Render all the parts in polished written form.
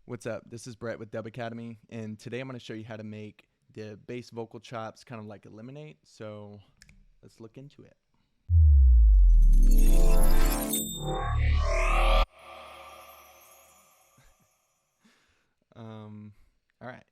What's up? This is Brett with Dub Academy, and today I'm going to show you how to make the bass vocal chops kind of like eliminate. So let's look into it. All right.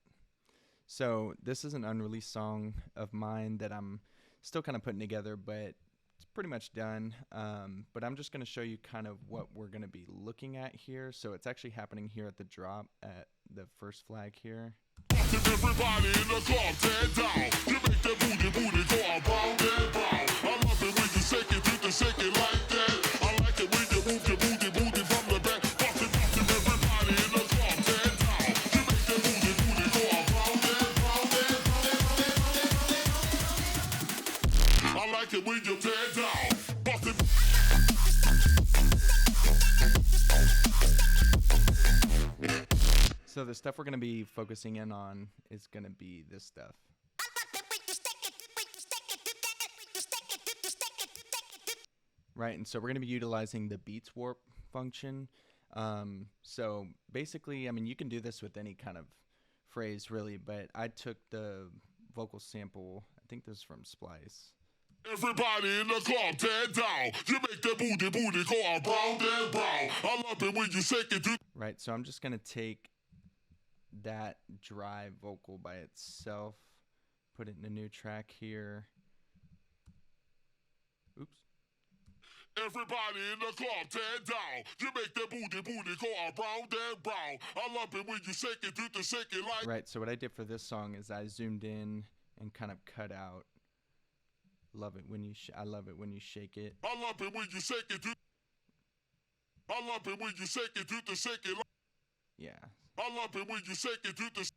So this is an unreleased song of mine that I'm still kind of putting together, but it's pretty much done. But I'm just going to show you kind of what we're going to be looking at here. So it's actually happening here at the drop at the first flag here. Everybody in the club, tear down. You make that booty go around and round. I love it when you shake it, you can shake it like that. I like it when you move your booty from the back. Bust it, everybody in the club, tear down. You make that booty go around and round and round. I like it when you tear down. Bust it. So the stuff we're going to be focusing in on is going to be this stuff. Right, and so we're going to be utilizing the beats warp function. So basically, I mean, you can do this with any kind of phrase really, but I took the vocal sample, I think this is from Splice. Everybody in the club, tear down. You make that booty go around and round. I love it when you shake it. Right, so I'm just going to take that dry vocal by itself, put it in a new track here. Oops. Everybody in the club, tear down. You make that booty go around and round. I love it when you shake it, do the shake it like. Right, so what I did for this song is I zoomed in and kind of cut out. Love it when you I love it when you shake it. I love it when you shake it, do. I love it when you shake it, do the shake it like. Yeah. I love it when you shake it, do the.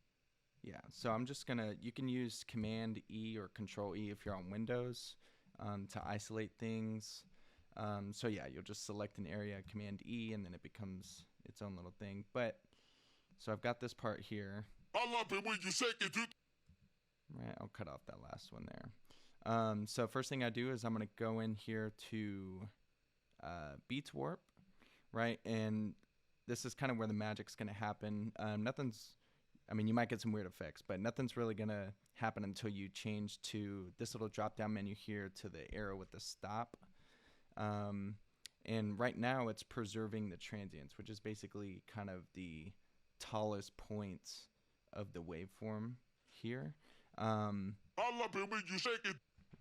Yeah, so I'm just gonna, you can use Command E or Control E if you're on Windows to isolate things. So yeah, you'll just select an area, Command E, and then it becomes its own little thing. But, so I've got this part here. I love it when you shake it, do. Right, I'll cut off that last one there. So first thing I do is I'm gonna go in here to Beats Warp, right, and this is kind of where the magic's gonna happen. I mean, you might get some weird effects, but nothing's really gonna happen until you change to this little drop down menu here to the arrow with the stop. And right now it's preserving the transients, which is basically kind of the tallest points of the waveform here. I love it when you shake it.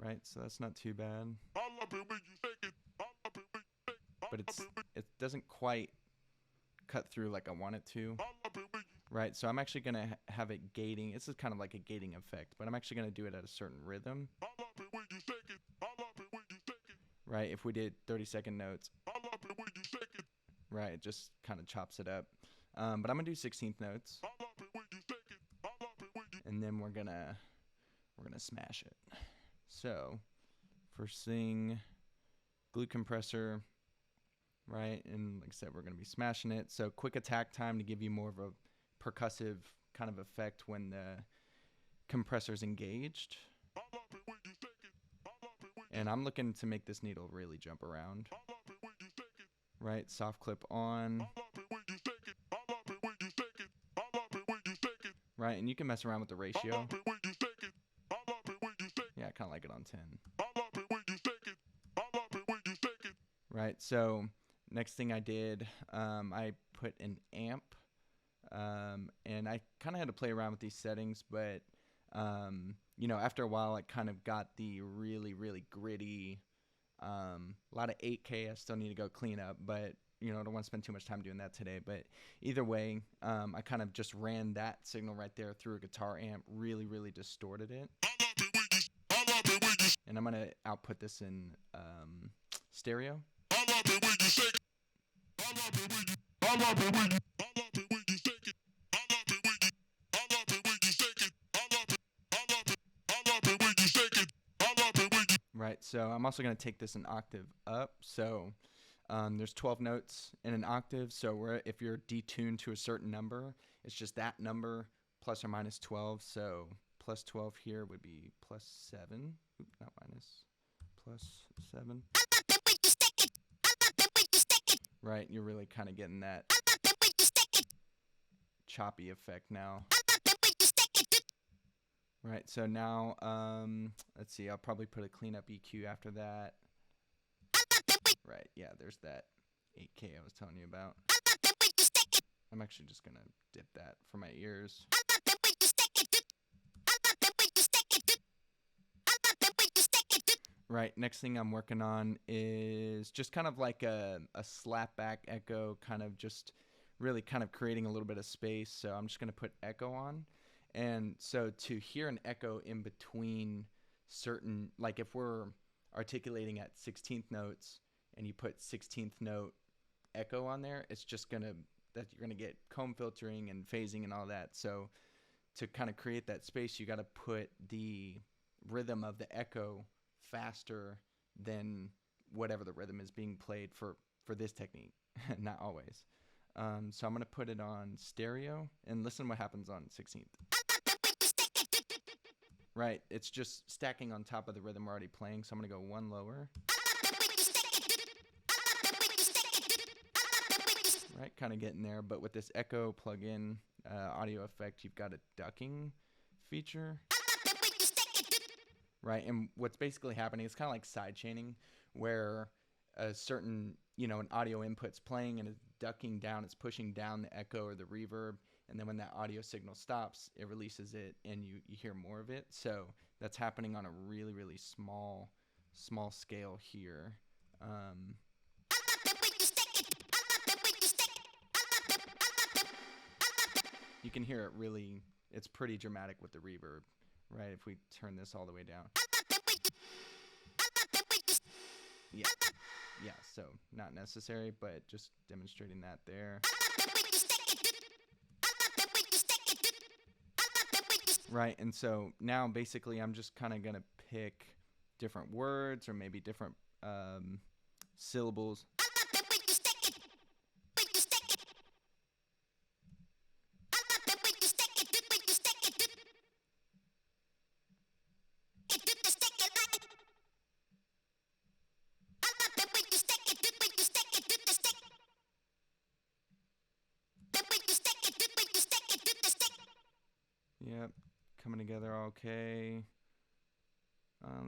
Right, so that's not too bad. I love it when you shake it. I love it when you shake it. But it doesn't quite cut through like I want it to. Right, so I'm actually going to have it gating. This is kind of like a gating effect, but I'm actually going to do it at a certain rhythm. I love it when you shake it. I love it when you shake it. Right, if we did 30-second notes. I love it when you shake it. Right, it just kind of chops it up. But I'm going to do 16th notes. I love it when you shake it. I love it when you. And then we're going to smash it. So, first thing, glue compressor, right? And like I said, we're going to be smashing it. So, quick attack time to give you more of a percussive kind of effect when the compressor's engaged. I love it when you shake it. I love it when you. And I'm looking to make this needle really jump around. I love it when you shake it. Right, soft clip on. I love it when you shake it. I love it when you shake it. I love it when you shake it. Right, and you can mess around with the I ratio. love it when you shake it. I love it when you shake it. Yeah, I kind of like it on 10. I love it when you shake it. I love it when you shake it. Right, so next thing I did, I put an amp, and I kind of had to play around with these settings, but you know, after a while, I kind of got the really, really gritty, a lot of 8K I still need to go clean up, but you know, I don't want to spend too much time doing that today. But either way, I kind of just ran that signal right there through a guitar amp, really, really distorted it. And I'm going to output this in stereo. I love it when you shake it. I love it when you. I love it when you. I love it when you shake it. I love it when you. I love it when you shake it. I love it. I love it. I love it when you shake it. I love it when you. Right, so I'm also going to take this an octave up. So there's 12 notes in an octave. So if you're detuned to a certain number, it's just that number plus or minus 12. So plus 12 here would be plus 7. Oops, not minus. Plus 7. Right, you're really kind of getting that choppy effect now. Right, so now, let's see, I'll probably put a cleanup EQ after that. Right, yeah, there's that 8K I was telling you about. I'm actually just gonna dip that for my ears. Right, next thing I'm working on is just kind of like a slapback echo, kind of just really kind of creating a little bit of space. So I'm just gonna put echo on. And so to hear an echo in between certain, like if we're articulating at 16th notes and you put 16th note echo on there, it's just gonna, that you're gonna get comb filtering and phasing and all that. So to kind of create that space, you gotta put the rhythm of the echo faster than whatever the rhythm is being played for this technique. Not always. So I'm gonna put it on stereo and listen what happens on 16th. Right, it's just stacking on top of the rhythm we're already playing, so I'm gonna go one lower. Right, kind of getting there, but with this echo plugin audio effect, you've got a ducking feature. Right, and what's basically happening is kind of like sidechaining, where a certain, an audio input's playing and it's ducking down, it's pushing down the echo or the reverb, and then when that audio signal stops, it releases it and you hear more of it. So that's happening on a really, really small scale here. You can hear it really, it's pretty dramatic with the reverb, right? If we turn this all the way down. Yeah, so not necessary, but just demonstrating that there. Right, and so now basically I'm just kind of going to pick different words or maybe different syllables. Yep, coming together okay.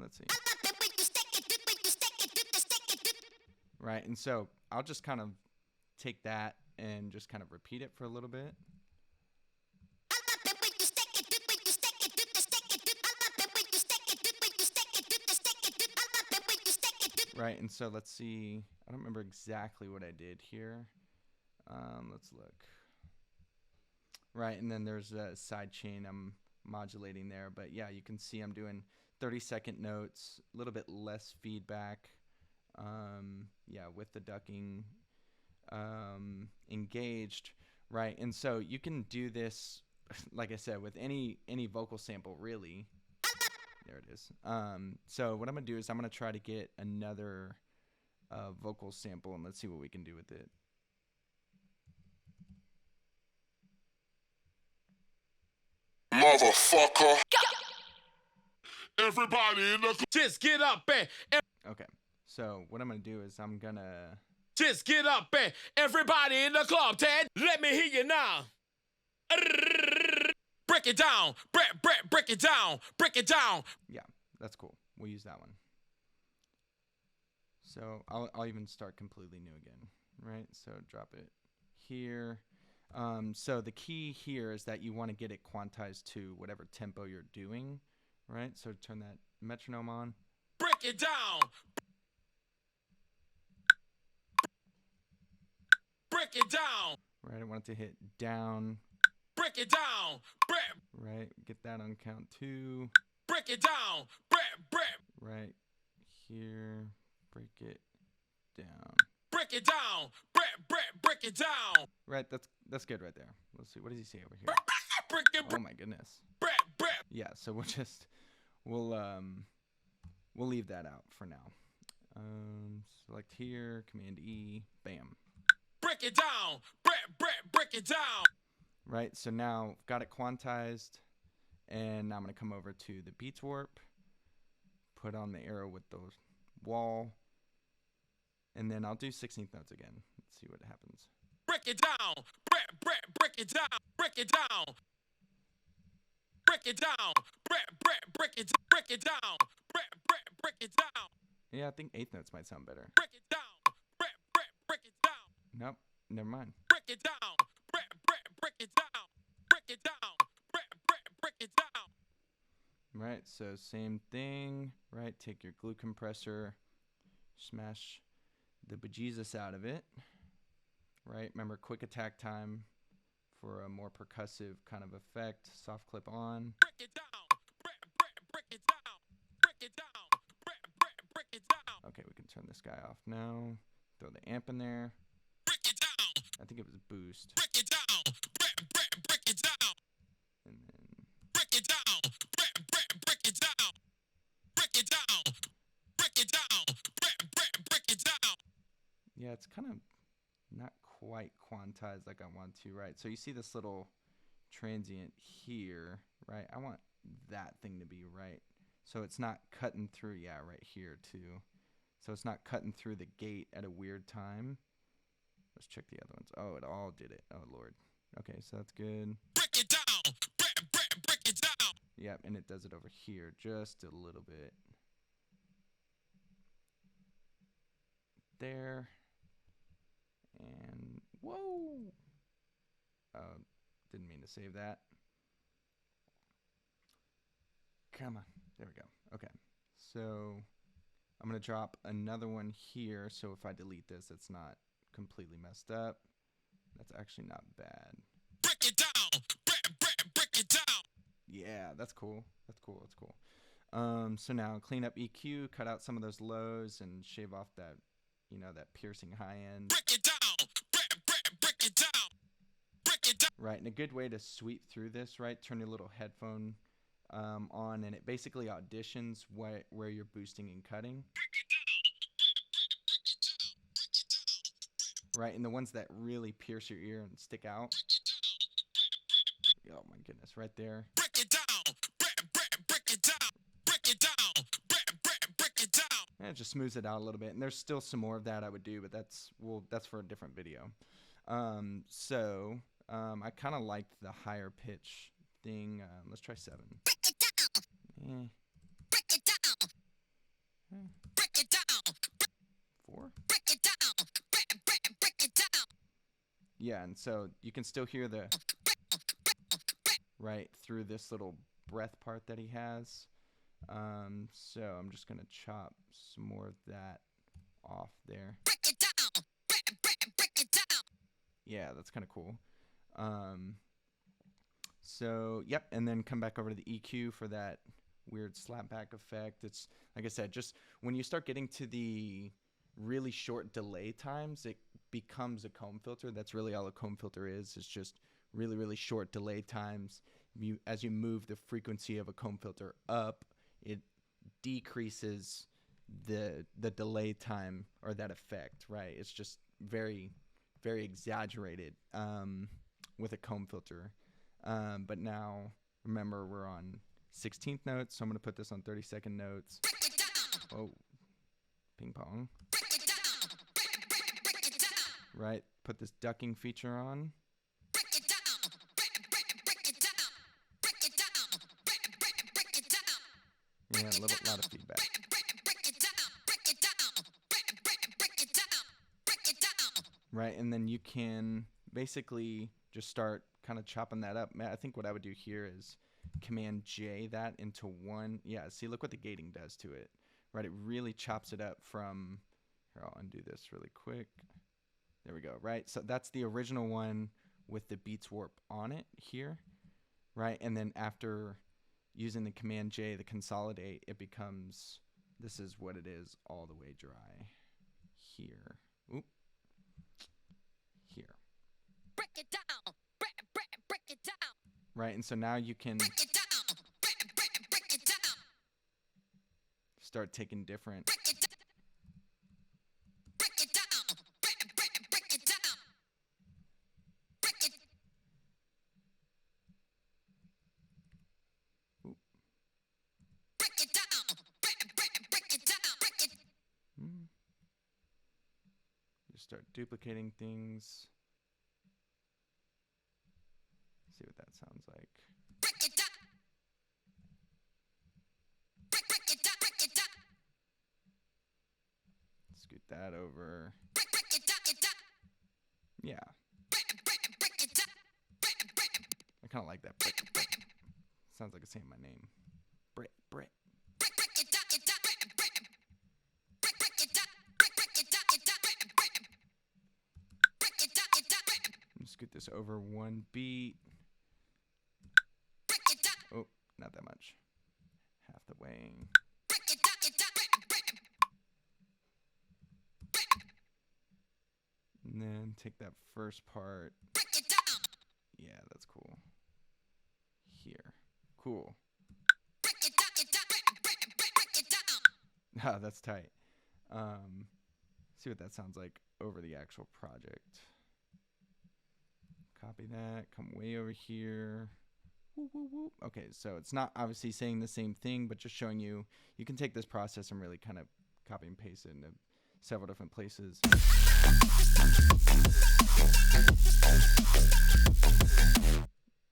Let's see. Right, and so I'll just kind of take that and just kind of repeat it for a little bit. Right, and so let's see. I don't remember exactly what I did here. Let's look. Right, and then there's a sidechain I'm modulating there. But yeah, you can see I'm doing 30-second notes, a little bit less feedback. Yeah, with the ducking engaged. Right, and so you can do this, like I said, with any vocal sample, really. There it is. So what I'm going to do is I'm going to try to get another vocal sample, and let's see what we can do with it. Motherfucker. Everybody in the Just get up and Okay, so what I'm going to do is I'm going to... just get up and everybody in the club, Ted. Let me hear you now. Break it down. Break it down. Break it down. Yeah, that's cool. We'll use that one. So I'll even start completely new again, right? So drop it here. So the key here is that you want to get it quantized to whatever tempo you're doing, right? So turn that metronome on. Break it down. Break it down. Right, I want it to hit down. Break it down. Right, get that on count 2. Break it down. Right here, break it down. Break it down. Break it down. Right, that's good right there. Let's see, what does he say over here? Break it. Oh my goodness. Yeah, so we'll leave that out for now. Select here, Command E, bam. Break it down. Break it down. Right, so now got it quantized, and now I'm going to come over to the Beats Warp, put on the arrow with the wall, and then I'll do 16th notes again. Let's see what happens. Break it down. Break it down. break it down. Break it down. Break it down. Break it down. Yeah, I think eighth notes might sound better. Break it down. Break it down. Nope, never mind. Break it down. Break it down. Break it down. Break it down. Right, so same thing, right? Take your glue compressor, smash the bejesus out of it, right? Remember, quick attack time for a more percussive kind of effect. Soft clip on. Break it down. Break it down. Break it down. Break it down. Okay, we can turn this guy off now. Throw the amp in there. Break it down. I think it was boost. Break it down. Break it down. And then, Break it down. Break it down. Break it down. Break it down. Break it down. yeah, it's kind of not quite quantized like I want to, right? So you see this little transient here, right? I want that thing to be right. So it's not cutting through, yeah, right here too. So it's not cutting through the gate at a weird time. Let's check the other ones. Oh, it all did it. Oh, Lord. Okay, so that's good. Break it down. Break it down. Yep, and it does it over here just a little bit. There. And, whoa! Didn't mean to save that. Come on. There we go. Okay. So I'm going to drop another one here. So if I delete this, it's not completely messed up. That's actually not bad. Break it down. Break it down. Yeah, that's cool. That's cool. That's cool. So now clean up EQ, cut out some of those lows, and shave off that, you know, that piercing high end. Break it down. Break it down. Break it down. Right, and a good way to sweep through this, right? Turn your little headphone on, and it basically auditions where you're boosting and cutting. Right, and the ones that really pierce your ear and stick out. Oh my goodness, right there. Break it down. Break it down. Break it down. Break it down. And it just smooths it out a little bit. And there's still some more of that I would do, but that's for a different video. I kind of liked the higher pitch thing. Let's try 7. Break it down. Break it down. Break it down. 4. Break it down. Break it down. Yeah, and so you can still hear the right through this little breath part that he has. So I'm just gonna chop some more of that off there. Break it down. Break it down. Yeah, that's kind of cool. So yep, and then come back over to the EQ for that weird slapback effect. It's like I said, just when you start getting to the really short delay times, it becomes a comb filter. That's really all a comb filter is. It's just really, really short delay times. As you move the frequency of a comb filter up, it decreases the delay time or that effect, right? It's just very, very exaggerated with a comb filter. But now, remember, we're on 16th notes, so I'm going to put this on 32nd notes. Break it down. Oh, ping pong. Break it down. Break it down. Right, put this ducking feature on. Break it down. Break it down. Break it down. Break it down. Yeah, a lot of feedback. Break it down. Break it down. Break it down. Break it down. Right, and then you can basically just start kind of chopping that up. I think what I would do here is Command J that into one. Yeah, see, look what the gating does to it. Right, it really chops it up from, here, I'll undo this really quick. There we go, right? So that's the original one with the Beats Warp on it here, right? And then after using the Command J, the consolidate, it becomes, this is what it is all the way dry here. Oop. Here. Break it down. Break it down. Right, and so now you can Break it down. Break it down. start taking different Break it down. Break it down. Break it down. Break it. Oop. Break it down. Break it down. Break it. Just start duplicating things. See what that sounds like. Scoot that over. Yeah. I kind of like that. Sounds like it's saying my name. Brett. Scoot this over one beat. Oh, not that much. Half the way. And then take that first part. Yeah, that's cool. Here. Cool. Ah, that's tight. See what that sounds like over the actual project. Copy that, come way over here. Whoop, whoop, whoop. Okay, so it's not obviously saying the same thing, but just showing you can take this process and really kind of copy and paste it into several different places.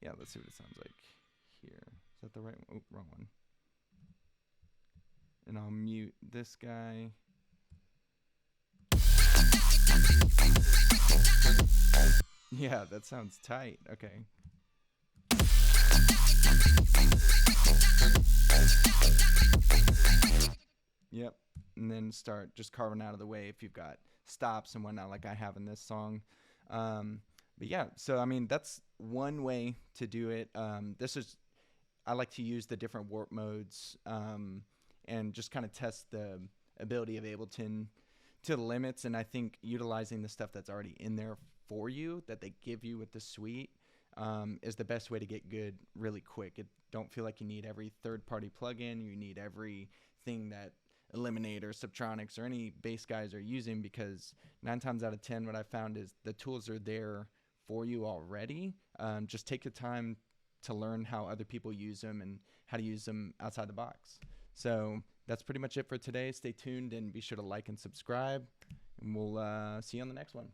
Yeah, let's see what it sounds like here. Is that the right one? Oh, wrong one. And I'll mute this guy. Yeah, that sounds tight. Okay. Yep. And then start just carving out of the way if you've got stops and whatnot like I have in this song. But yeah, so I mean, that's one way to do it. I like to use the different warp modes and just kind of test the ability of Ableton to the limits. And I think utilizing the stuff that's already in there for you that they give you with the suite is the best way to get good really quick. Don't feel like you need every third-party plugin. You need everything that Eliminate or Subtronics or any bass guys are using, because 9 times out of 10 what I found is the tools are there for you already. Just take the time to learn how other people use them and how to use them outside the box. So that's pretty much it for today. Stay tuned and be sure to like and subscribe, and we'll see you on the next one.